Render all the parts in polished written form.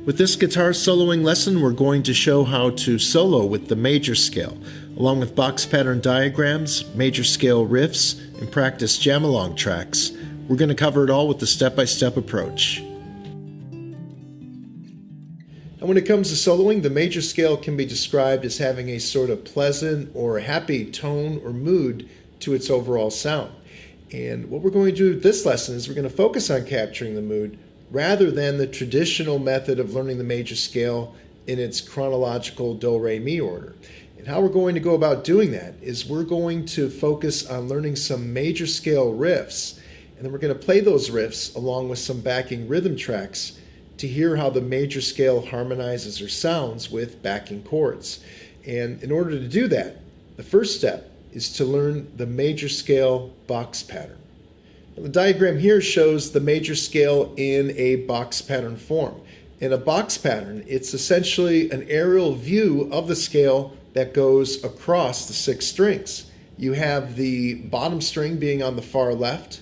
With this guitar soloing lesson, we're going to show how to solo with the major scale, along with box pattern diagrams, major scale riffs, and practice jam-along tracks. We're going to cover it all with the step-by-step approach. And when it comes to soloing, the major scale can be described as having a sort of pleasant or happy tone or mood to its overall sound. And what we're going to do with this lesson is we're going to focus on capturing the mood rather than the traditional method of learning the major scale in its chronological do, re, mi order. And how we're going to go about doing that is we're going to focus on learning some major scale riffs, and then we're going to play those riffs along with some backing rhythm tracks to hear how the major scale harmonizes or sounds with backing chords. And in order to do that, the first step is to learn the major scale box pattern. The diagram here shows the major scale in a box pattern form. In a box pattern, it's essentially an aerial view of the scale that goes across the 6 strings. You have the bottom string being on the far left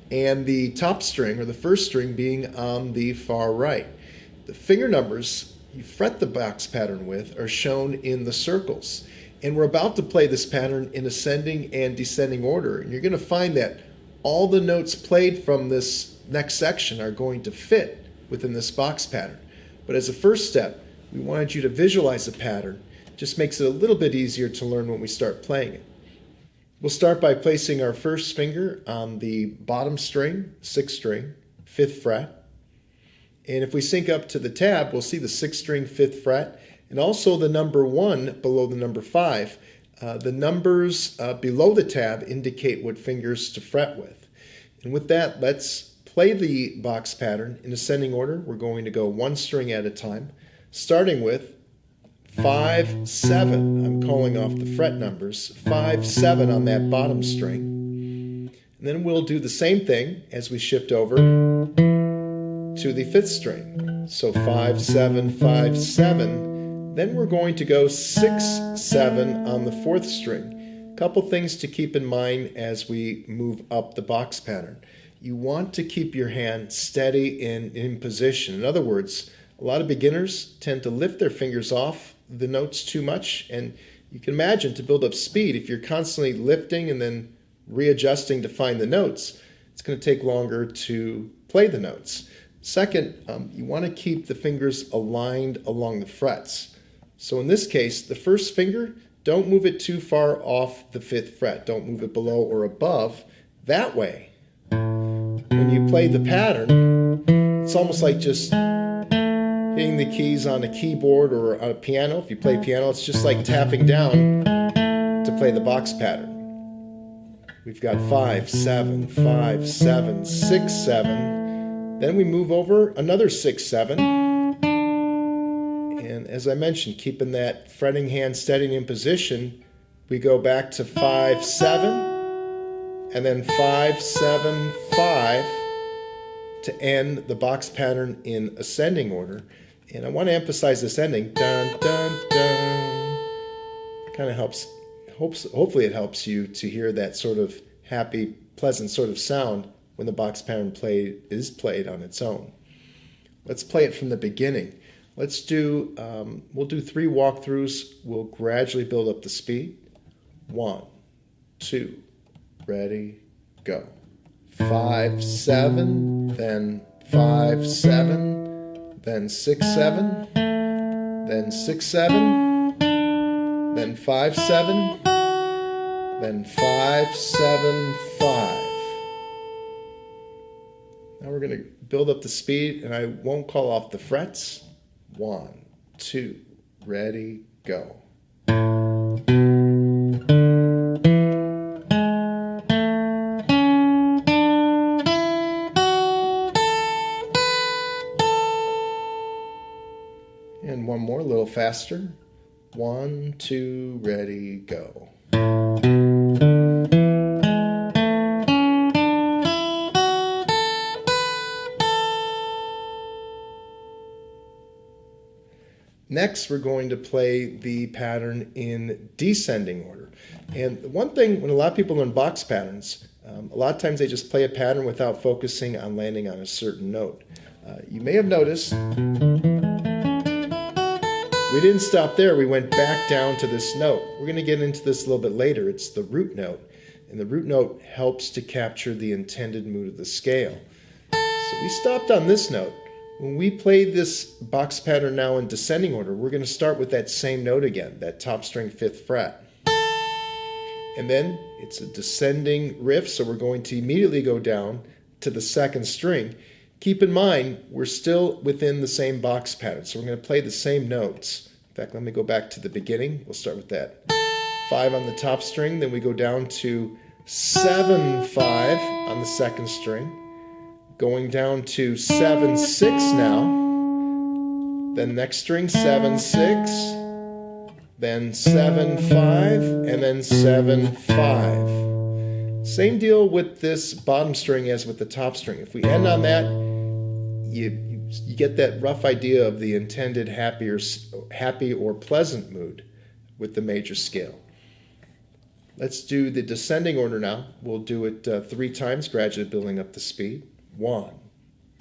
and the top string, or the first string, being on the far right. The finger numbers you fret the box pattern with are shown in the circles. And we're about to play this pattern in ascending and descending order. And you're going to find that all the notes played from this next section are going to fit within this box pattern. But as a first step, we wanted you to visualize the pattern. It just makes it a little bit easier to learn when we start playing it. We'll start by placing our first finger on the bottom string, 6th string, 5th fret. And if we sync up to the tab, we'll see the 6th string, 5th fret, and also the number 1 below the number 5. The numbers below the tab indicate what fingers to fret with. And with that, let's play the box pattern in ascending order. We're going to go 1 string at a time, starting with 5, 7. I'm calling off the fret numbers. 5, 7 on that bottom string. And then we'll do the same thing as we shift over to the 5th string. So 5, 7, 5, 7. Then we're going to go 6, 7 on the 4th string. A couple things to keep in mind as we move up the box pattern. You want to keep your hand steady and in position. In other words, a lot of beginners tend to lift their fingers off the notes too much, and you can imagine, to build up speed, if you're constantly lifting and then readjusting to find the notes, it's going to take longer to play the notes. Second, you want to keep the fingers aligned along the frets. So in this case, the first finger, don't move it too far off the 5th fret. Don't move it below or above. That way, when you play the pattern, it's almost like just hitting the keys on a keyboard or on a piano. If you play piano, it's just like tapping down to play the box pattern. We've got 5, 7, 5, 7, 6, 7. Then we move over another 6, 7. And as I mentioned, keeping that fretting hand steady in position, we go back to 5, 7, and then 5, 7, 5 to end the box pattern in ascending order. And I want to emphasize this ending. Dun, dun, dun. Kind of helps, hopefully it helps you to hear that sort of happy, pleasant sort of sound when the box pattern is played on its own. Let's play it from the beginning. We'll do 3 walkthroughs. We'll gradually build up the speed. 1, 2, ready, go. 5, 7, then 5, 7, then 6, 7, then 6, 7, then 5, 7, then 5, 7, 5. Now we're going to build up the speed, and I won't call off the frets. 1, 2, ready, go. And one more, a little faster. 1, 2, ready, go. Next, we're going to play the pattern in descending order. And one thing, when a lot of people learn box patterns, a lot of times they just play a pattern without focusing on landing on a certain note. You may have noticed We didn't stop there. We went back down to this note. We're going to get into this a little bit later. It's the root note. And the root note helps to capture the intended mood of the scale. So we stopped on this note. When we play this box pattern now in descending order, we're going to start with that same note again, that top string 5th fret. And then it's a descending riff, so we're going to immediately go down to the 2nd string. Keep in mind, we're still within the same box pattern, so we're going to play the same notes. In fact, let me go back to the beginning. We'll start with that 5 on the top string, then we go down to 7-5 on the 2nd string, going down to 7-6 now, then next string 7-6, then 7-5, and then 7-5. Same deal with this bottom string as with the top string. If we end on that, you get that rough idea of the intended happy or pleasant mood with the major scale. Let's do the descending order now. We'll do it 3 times, gradually building up the speed. 1,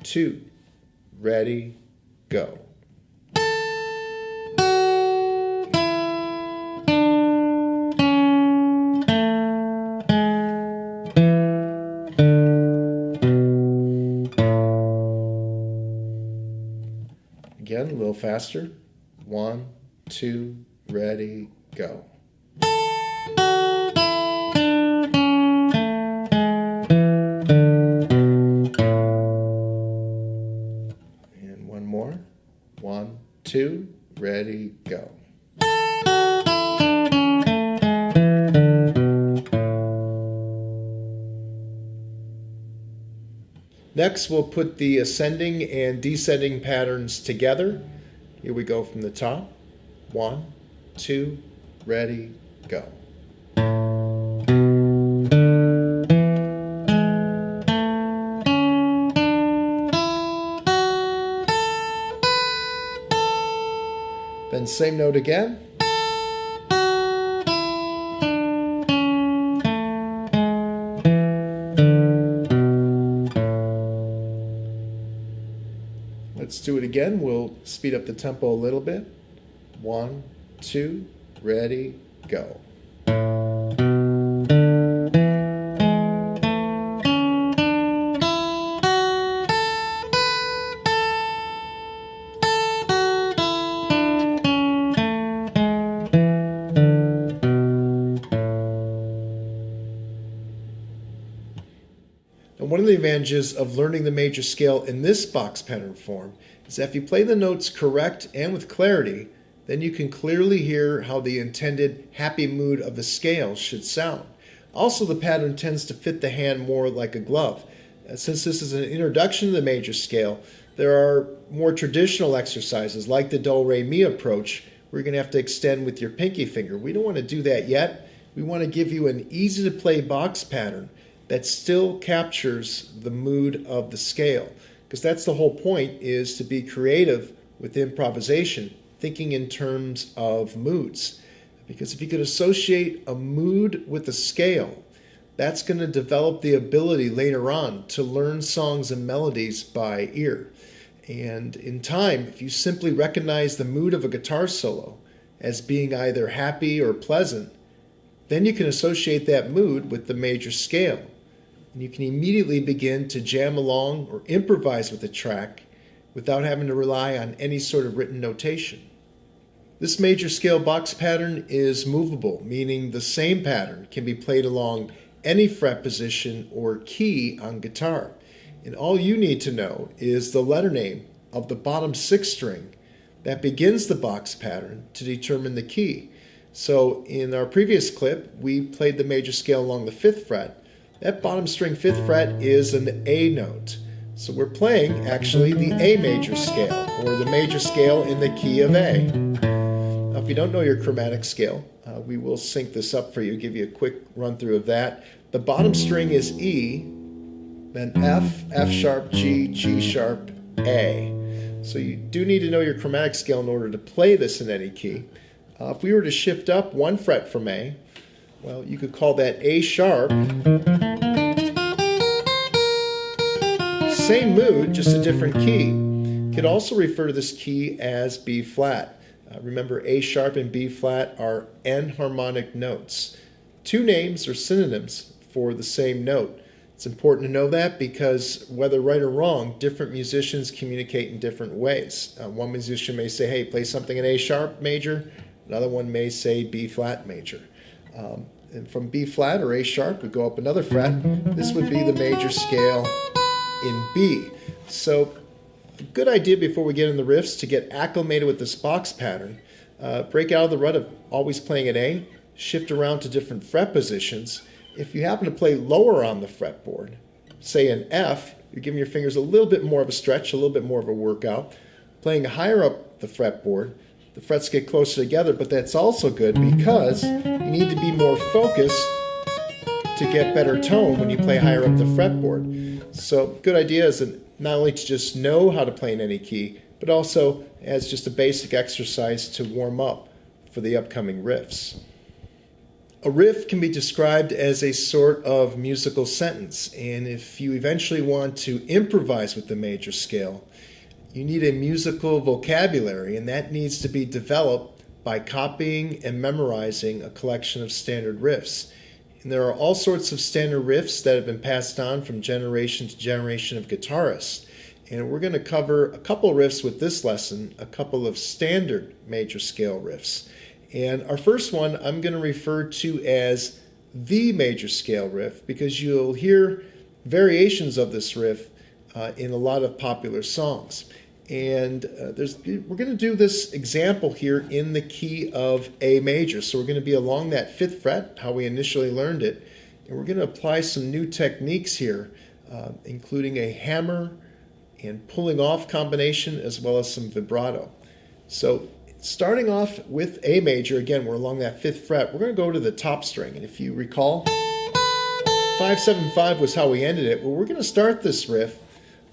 2, ready, go. Again, a little faster. 1, 2, ready, go. And one more. 1, 2, ready, go. Next, we'll put the ascending and descending patterns together. Here we go from the top. 1, 2, ready, go. Then same note again. Let's do it again. We'll speed up the tempo a little bit. 1, 2, ready, go. And one of the advantages of learning the major scale in this box pattern form is that if you play the notes correct and with clarity, then you can clearly hear how the intended happy mood of the scale should sound. Also, the pattern tends to fit the hand more like a glove. Since this is an introduction to the major scale, there are more traditional exercises like the do-re-mi approach where you're going to have to extend with your pinky finger. We don't want to do that yet. We want to give you an easy-to-play box pattern that still captures the mood of the scale. Because that's the whole point, is to be creative with improvisation, thinking in terms of moods. Because if you could associate a mood with a scale, that's going to develop the ability later on to learn songs and melodies by ear. And in time, if you simply recognize the mood of a guitar solo as being either happy or pleasant, then you can associate that mood with the major scale. And you can immediately begin to jam along or improvise with the track without having to rely on any sort of written notation. This major scale box pattern is movable, meaning the same pattern can be played along any fret position or key on guitar. And all you need to know is the letter name of the bottom 6th string that begins the box pattern to determine the key. So in our previous clip, we played the major scale along the 5th fret. That bottom string 5th fret is an A note. So we're playing actually the A major scale, or the major scale in the key of A. Now, if you don't know your chromatic scale, we will sync this up for you, give you a quick run through of that. The bottom string is E, then F, F sharp, G, G sharp, A. So you do need to know your chromatic scale in order to play this in any key. If we were to shift up 1 fret from A, well, you could call that A sharp. Same mood, just a different key. Could also refer to this key as B flat. Remember, A sharp and B flat are enharmonic notes. Two names are synonyms for the same note. It's important to know that because whether right or wrong, different musicians communicate in different ways. One musician may say, hey, play something in A sharp major. Another one may say B flat major. And from B flat or A sharp, we go up another fret. This would be the major scale in B. So a good idea before we get in the riffs to get acclimated with this box pattern. Break out of the rut of always playing at A, shift around to different fret positions. If you happen to play lower on the fretboard, say an F, you're giving your fingers a little bit more of a stretch, a little bit more of a workout. Playing higher up the fretboard, the frets get closer together, but that's also good because you need to be more focused to get better tone when you play higher up the fretboard. So good idea is not only to just know how to play in any key, but also as just a basic exercise to warm up for the upcoming riffs. A riff can be described as a sort of musical sentence, and if you eventually want to improvise with the major scale, you need a musical vocabulary, and that needs to be developed by copying and memorizing a collection of standard riffs. And there are all sorts of standard riffs that have been passed on from generation to generation of guitarists. And we're going to cover a couple of riffs with this lesson, a couple of standard major scale riffs. And our first one I'm going to refer to as the major scale riff because you'll hear variations of this riff in a lot of popular songs. And we're going to do this example here in the key of A major. So we're going to be along that 5th fret, how we initially learned it. And we're going to apply some new techniques here, including a hammer and pulling off combination as well as some vibrato. So starting off with A major, again, we're along that 5th fret. We're going to go to the top string. And if you recall, 5-7-5 was how we ended it. Well, we're going to start this riff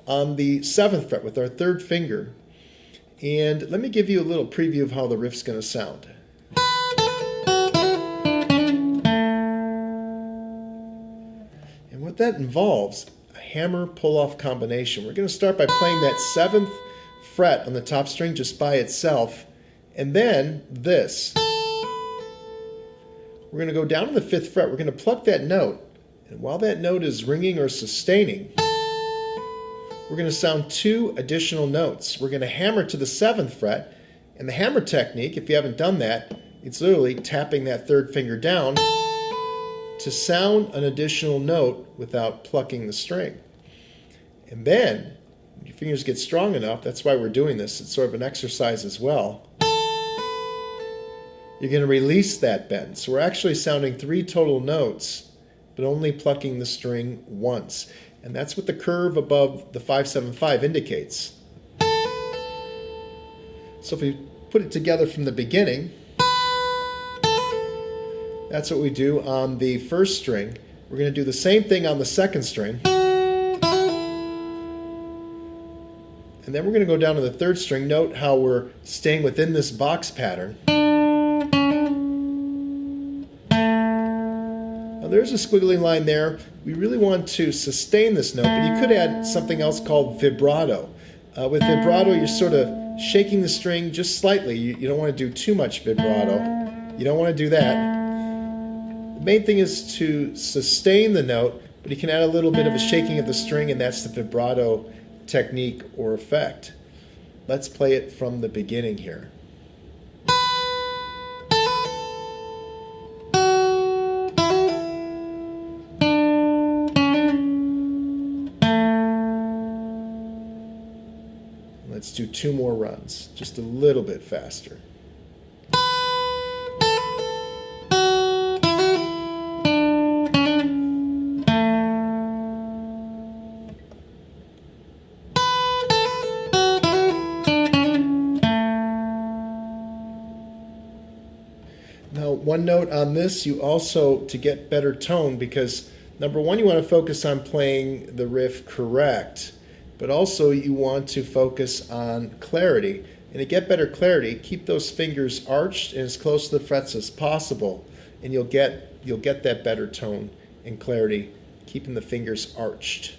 on the 7th fret with our 3rd finger. And let me give you a little preview of how the riff's going to sound. And what that involves, a hammer pull-off combination. We're going to start by playing that 7th fret on the top string just by itself, and then this. We're going to go down to the 5th fret. We're going to pluck that note, and while that note is ringing or sustaining, we're going to sound 2 additional notes. We're going to hammer to the 7th fret, and the hammer technique, if you haven't done that, it's literally tapping that 3rd finger down to sound an additional note without plucking the string. And then, when your fingers get strong enough, that's why we're doing this, it's sort of an exercise as well, you're going to release that bend. So we're actually sounding 3 total notes, but only plucking the string once. And that's what the curve above the 5-7-5 indicates. So if we put it together from the beginning, that's what we do on the 1st string. We're going to do the same thing on the 2nd string. And then we're going to go down to the 3rd string. Note how we're staying within this box pattern. Now there's a squiggly line there. We really want to sustain this note, but you could add something else called vibrato. With vibrato, you're sort of shaking the string just slightly. You don't want to do too much vibrato. You don't want to do that. The main thing is to sustain the note, but you can add a little bit of a shaking of the string, and that's the vibrato technique or effect. Let's play it from the beginning here. Let's do 2 more runs, just a little bit faster. Now, one note on this, you also, to get better tone, because number one, you want to focus on playing the riff correct, but also you want to focus on clarity. And to get better clarity, keep those fingers arched and as close to the frets as possible, and you'll get that better tone and clarity, keeping the fingers arched.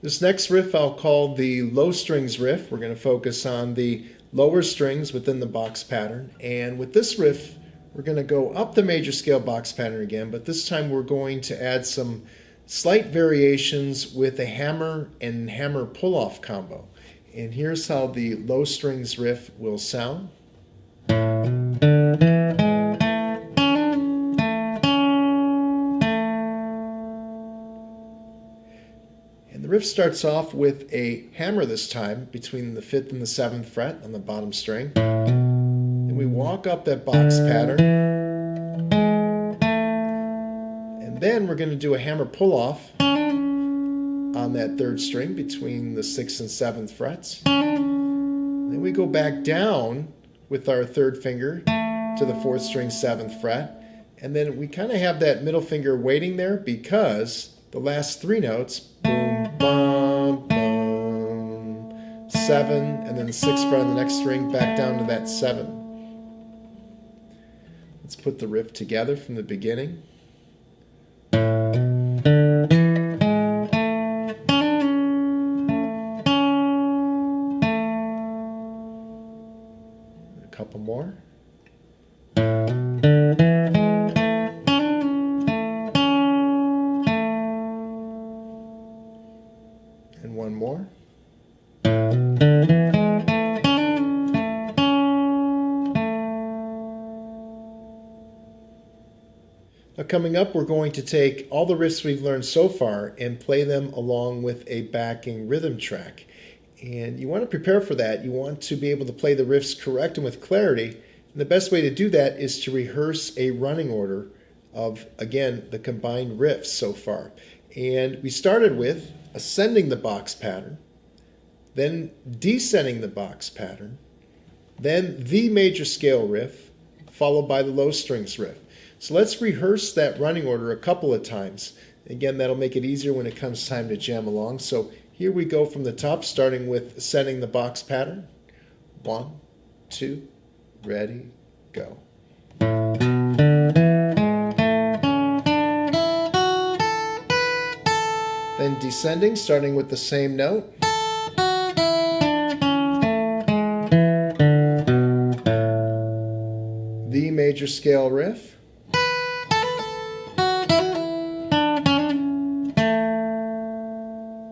This next riff I'll call the low strings riff. We're going to focus on the lower strings within the box pattern. And with this riff, we're going to go up the major scale box pattern again, but this time we're going to add some slight variations with a hammer and hammer pull-off combo. And here's how the low strings riff will sound. The riff starts off with a hammer this time between the 5th and the 7th fret on the bottom string. Then we walk up that box pattern. And then we're going to do a hammer pull-off on that 3rd string between the 6th and 7th frets. Then we go back down with our 3rd finger to the 4th string, 7th fret. And then we kind of have that middle finger waiting there because the last 3 notes, boom, bum, bum, 7, and then the 6th fret on the next string, back down to that 7. Let's put the riff together from the beginning. A couple more. And one more. Now coming up, we're going to take all the riffs we've learned so far and play them along with a backing rhythm track. And you want to prepare for that. You want to be able to play the riffs correct and with clarity. And the best way to do that is to rehearse a running order of, again, the combined riffs so far. And we started with ascending the box pattern, then descending the box pattern, then the major scale riff, followed by the low strings riff. So let's rehearse that running order a couple of times. Again, that'll make it easier when it comes time to jam along. So here we go from the top, starting with ascending the box pattern. 1, 2, ready, go. Then descending, starting with the same note. The major scale riff.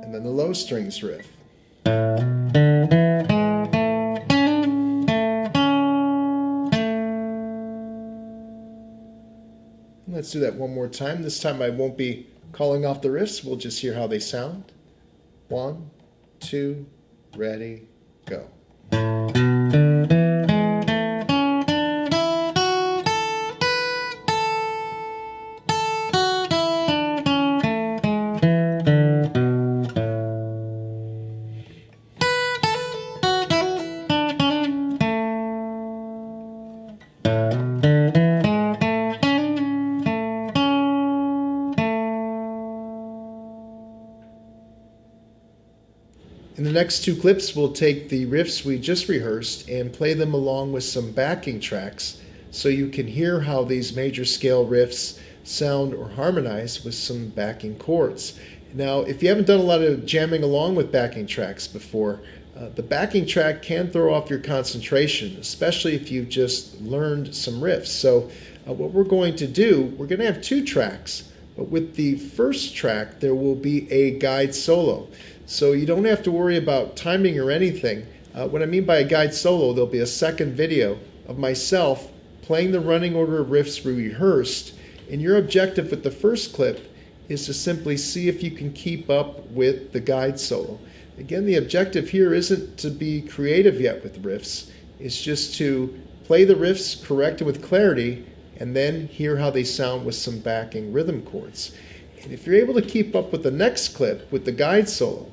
And then the low strings riff. Let's do that one more time. This time I won't be calling off the riffs. We'll just hear how they sound. 1, 2, ready, go. In the next 2 clips, we'll take the riffs we just rehearsed and play them along with some backing tracks so you can hear how these major scale riffs sound or harmonize with some backing chords. Now, if you haven't done a lot of jamming along with backing tracks before, the backing track can throw off your concentration, especially if you've just learned some riffs. So what we're going to do, we're going to have 2 tracks, but with the first track, there will be a guide solo. So you don't have to worry about timing or anything. What I mean by a guide solo, there'll be a second video of myself playing the running order of riffs we rehearsed, and your objective with the first clip is to simply see if you can keep up with the guide solo. Again, the objective here isn't to be creative yet with riffs, it's just to play the riffs correct and with clarity, and then hear how they sound with some backing rhythm chords. And if you're able to keep up with the next clip with the guide solo,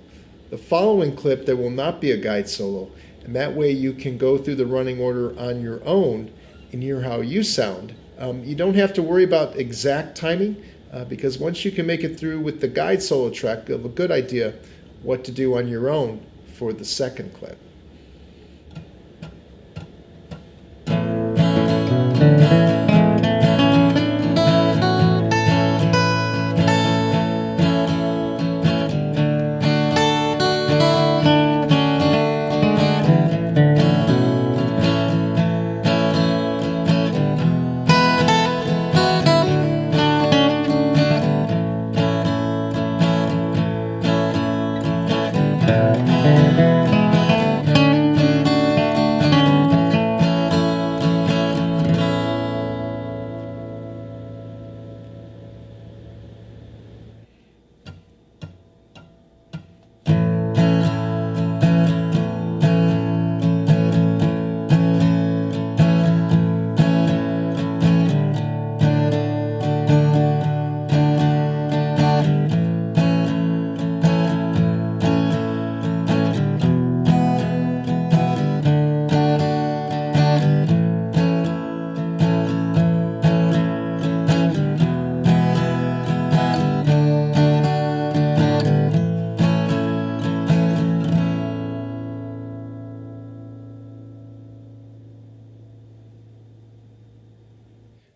the following clip there will not be a guide solo, and that way you can go through the running order on your own and hear how you sound. You don't have to worry about exact timing because once you can make it through with the guide solo track, you'll have a good idea what to do on your own for the second clip.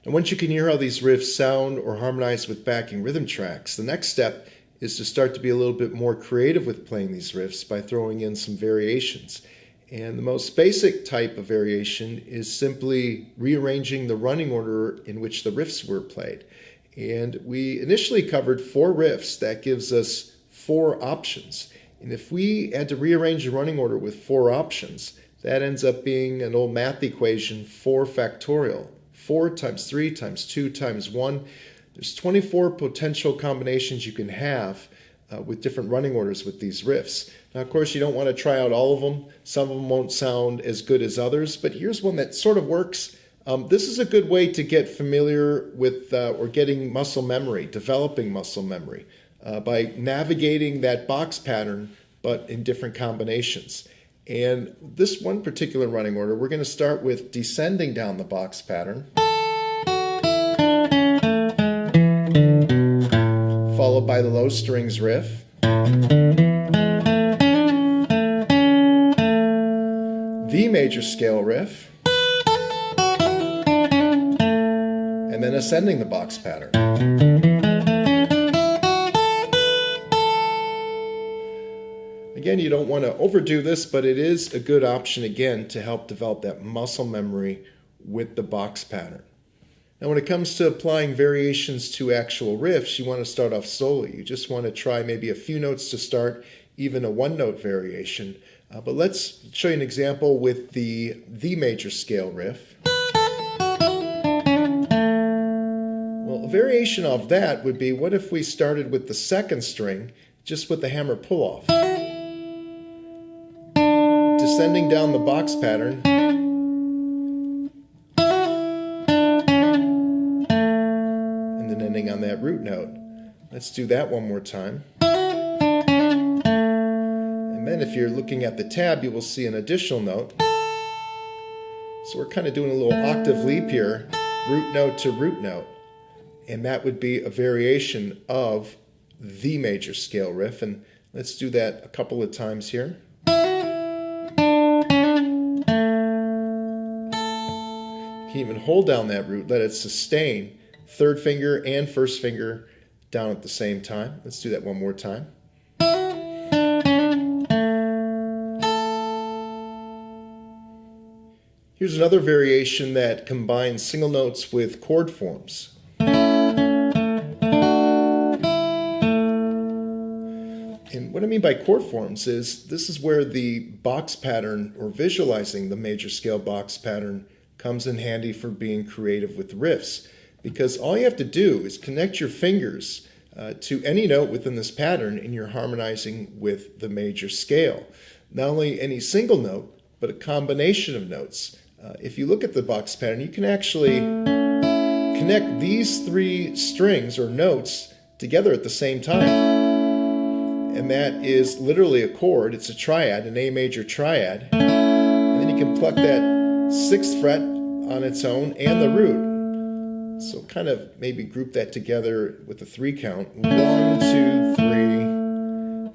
And once you can hear how these riffs sound or harmonize with backing rhythm tracks, the next step is to start to be a little bit more creative with playing these riffs by throwing in some variations. And the most basic type of variation is simply rearranging the running order in which the riffs were played. And we initially covered 4 riffs. That gives us 4 options. And if we had to rearrange the running order with 4 options, that ends up being an old math equation, 4 factorial. 4 times 3 times 2 times 1. There's 24 potential combinations you can have with different running orders with these riffs. Now, of course, you don't want to try out all of them. Some of them won't sound as good as others, but here's one that sort of works. This is a good way to get familiar with or getting muscle memory, developing muscle memory, by navigating that box pattern, but in different combinations. And this one particular running order, we're going to start with descending down the box pattern, followed by the low strings riff, the major scale riff, and then ascending the box pattern. Again, you don't want to overdo this, but it is a good option, again, to help develop that muscle memory with the box pattern. Now, when it comes to applying variations to actual riffs, you want to start off slowly. You just want to try maybe a few notes to start, even a one-note variation. But let's show you an example with the major scale riff. Well, a variation of that would be, what if we started with the second string, just with the hammer pull-off? Descending down the box pattern, and then ending on that root note. Let's do that one more time. And then if you're looking at the tab, you will see an additional note. So we're kind of doing a little octave leap here, root note to root note. And that would be a variation of the major scale riff. And let's do that a couple of times here. You can even hold down that root, let it sustain, third finger and first finger down at the same time. Let's do that one more time. Here's another variation that combines single notes with chord forms. And what I mean by chord forms is this is where the box pattern, or visualizing the major scale box pattern, comes in handy for being creative with riffs, because all you have to do is connect your fingers to any note within this pattern and you're harmonizing with the major scale. Not only any single note, but a combination of notes. If you look at the box pattern, you can actually connect these 3 strings or notes together at the same time. And that is literally a chord. It's a triad, an A major triad. And then you can pluck that 6th fret on its own and the root. So kind of maybe group that together with a 3 count. 1, 2, 3.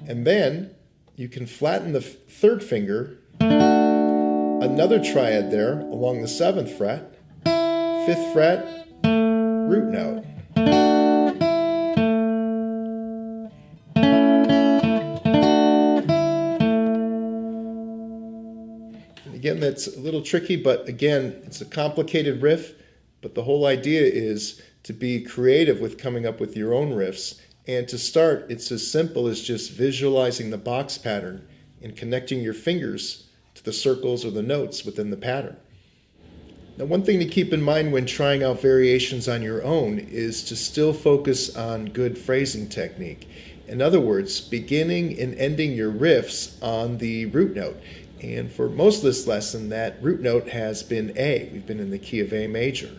And then you can flatten the 3rd finger, another triad there along the 7th fret, 5th fret, root note. Again, that's a little tricky, but again, it's a complicated riff, but the whole idea is to be creative with coming up with your own riffs. And to start, it's as simple as just visualizing the box pattern and connecting your fingers to the circles or the notes within the pattern. Now, one thing to keep in mind when trying out variations on your own is to still focus on good phrasing technique. In other words, beginning and ending your riffs on the root note. And for most of this lesson, that root note has been A. We've been in the key of A major.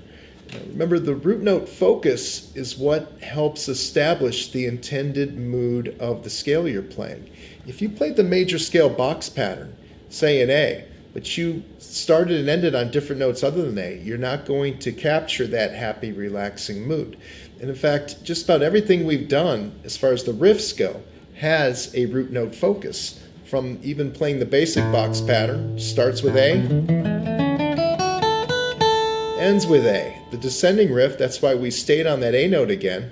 Now, remember, the root note focus is what helps establish the intended mood of the scale you're playing. If you played the major scale box pattern, say in A, but you started and ended on different notes other than A, you're not going to capture that happy, relaxing mood. And in fact, just about everything we've done as far as the riffs go has a root note focus. From even playing the basic box pattern, starts with A, ends with A. The descending riff, that's why we stayed on that A note again.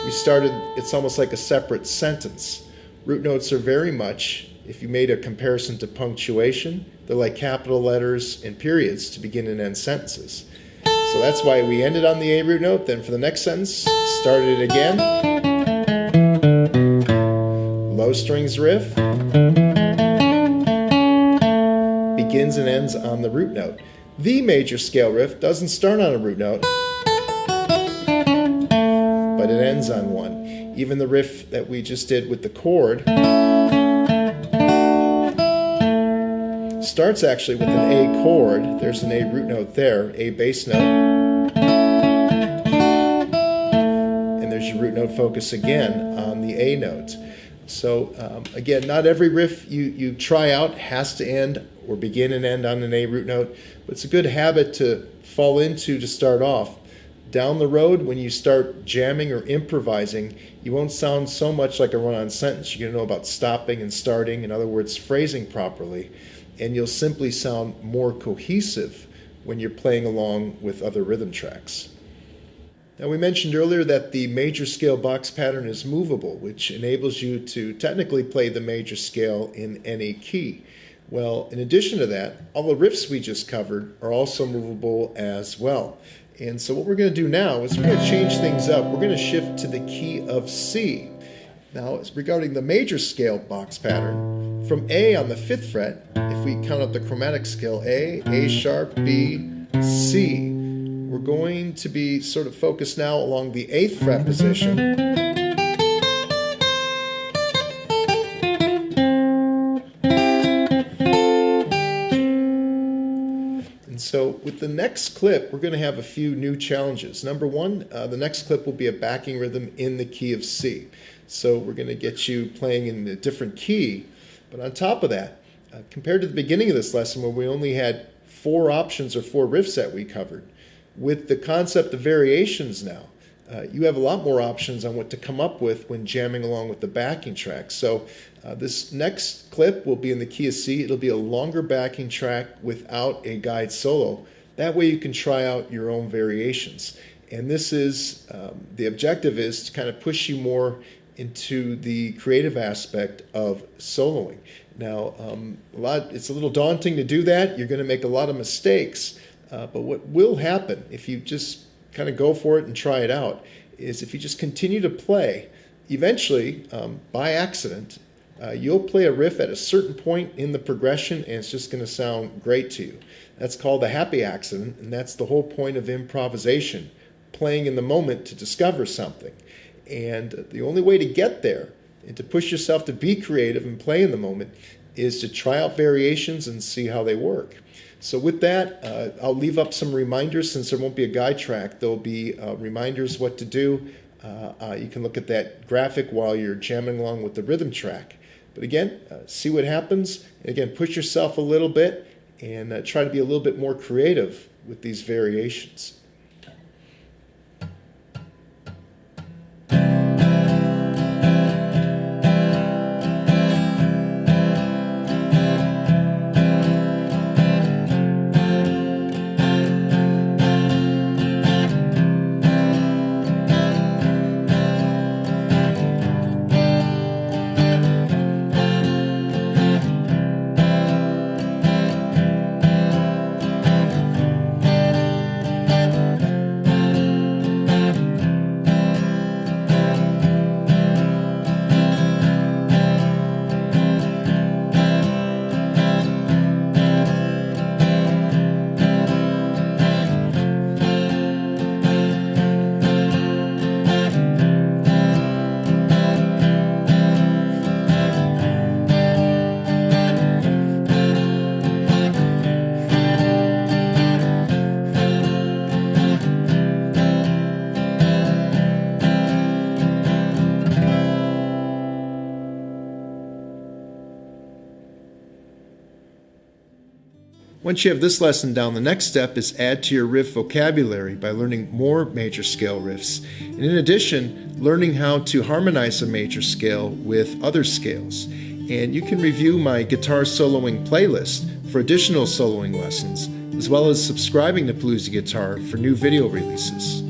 We started, it's almost like a separate sentence. Root notes are very much, if you made a comparison to punctuation, they're like capital letters and periods to begin and end sentences. So that's why we ended on the A root note. Then for the next sentence, started it again. Low strings riff. Begins and ends on the root note. The major scale riff doesn't start on a root note, but it ends on one. Even the riff that we just did with the chord starts actually with an A chord. There's an A root note there, A bass note. And there's your root note focus again on the A note. So again, not every riff you try out has to end or begin and end on an A root note, but it's a good habit to fall into to start off. Down the road, when you start jamming or improvising, you won't sound so much like a run-on sentence. You're going to know about stopping and starting, in other words, phrasing properly, and you'll simply sound more cohesive when you're playing along with other rhythm tracks. Now, we mentioned earlier that the major scale box pattern is movable, which enables you to technically play the major scale in any key. Well, in addition to that, all the riffs we just covered are also movable as well. And so what we're going to do now is we're going to change things up. We're going to shift to the key of C. Now, regarding the major scale box pattern, from A on the 5th fret, if we count up the chromatic scale, A sharp, B, C, we're going to be sort of focused now along the 8th fret position. And so with the next clip, we're going to have a few new challenges. Number one, the next clip will be a backing rhythm in the key of C. So we're going to get you playing in a different key. But on top of that, compared to the beginning of this lesson where we only had 4 options or 4 riffs that we covered, with the concept of variations now, you have a lot more options on what to come up with when jamming along with the backing track. So this next clip will be in the key of C. It'll be a longer backing track without a guide solo. That way you can try out your own variations. And this is, the objective is to kind of push you more into the creative aspect of soloing. Now, it's a little daunting to do that. You're going to make a lot of mistakes. But what will happen if you just kind of go for it and try it out is if you just continue to play, eventually, by accident, you'll play a riff at a certain point in the progression and it's just going to sound great to you. That's called the happy accident, and that's the whole point of improvisation, playing in the moment to discover something. And the only way to get there and to push yourself to be creative and play in the moment is to try out variations and see how they work. So with that, I'll leave up some reminders since there won't be a guide track. There'll be reminders what to do. You can look at that graphic while you're jamming along with the rhythm track. But again, see what happens. And again, push yourself a little bit and try to be a little bit more creative with these variations. Once you have this lesson down, the next step is add to your riff vocabulary by learning more major scale riffs. And in addition, learning how to harmonize a major scale with other scales. And you can review my guitar soloing playlist for additional soloing lessons, as well as subscribing to Paluzzi Guitar for new video releases.